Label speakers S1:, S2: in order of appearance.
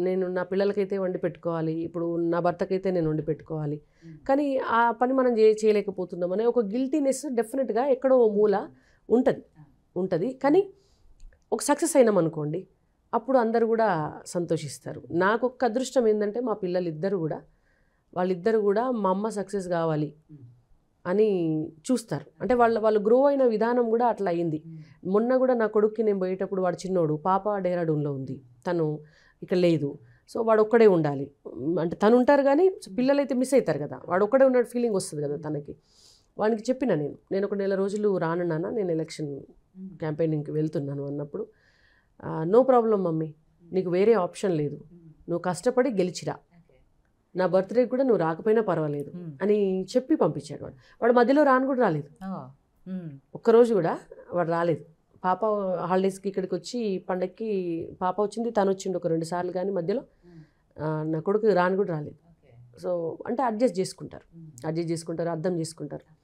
S1: నేను నా పిల్లలకైతే వండి పెట్టుకోవాలి, ఇప్పుడు నా భర్తకైతే నేను వండి పెట్టుకోవాలి, కానీ ఆ పని మనం చేయలేకపోతున్నాం అనే ఒక గిల్టీనెస్ డెఫినెట్గా ఎక్కడో ఓ మూల ఉంటుంది ఉంటుంది కానీ ఒక సక్సెస్ అయినాం అనుకోండి, అప్పుడు అందరూ కూడా సంతోషిస్తారు. నాకు ఒక్క అదృష్టం ఏంటంటే మా వాళ్ళిద్దరు కూడా మా అమ్మ సక్సెస్ కావాలి అని చూస్తారు. అంటే వాళ్ళు గ్రో అయిన విధానం కూడా అట్లా అయింది. మొన్న కూడా నా కొడుక్కి నేను పోయేటప్పుడు, వాడు చిన్నోడు, పాప డెహ్రాడూన్లో ఉంది, తను ఇక్కడ లేదు. సో వాడు ఒక్కడే ఉండాలి, అంటే తను ఉంటారు కానీ పిల్లలైతే మిస్ అవుతారు కదా, వాడు ఒక్కడే ఉన్న ఫీలింగ్ వస్తుంది కదా తనకి. వానికి చెప్పిన నేను ఒక నెల రోజులు రాను నాన్న, నేను ఎలక్షన్ క్యాంపెయినింగ్కి వెళ్తున్నాను అన్నప్పుడు, నో ప్రాబ్లం మమ్మీ, నీకు వేరే ఆప్షన్ లేదు, నువ్వు కష్టపడి గెలిచిరా, నా బర్త్డే కూడా నువ్వు రాకపోయినా పర్వాలేదు అని చెప్పి పంపించాడు. వాడు మధ్యలో కూడా రాలేదు, ఒక్కరోజు కూడా వాడు రాలేదు. పాప హాలిడేస్కి ఇక్కడికి వచ్చి పండగకి పాప వచ్చింది, తను వచ్చిండు ఒక 2 సార్లు, కానీ మధ్యలో నా కొడుకు కూడా రాలేదు. సో అంటే అడ్జస్ట్ చేసుకుంటారు, అర్థం చేసుకుంటారు.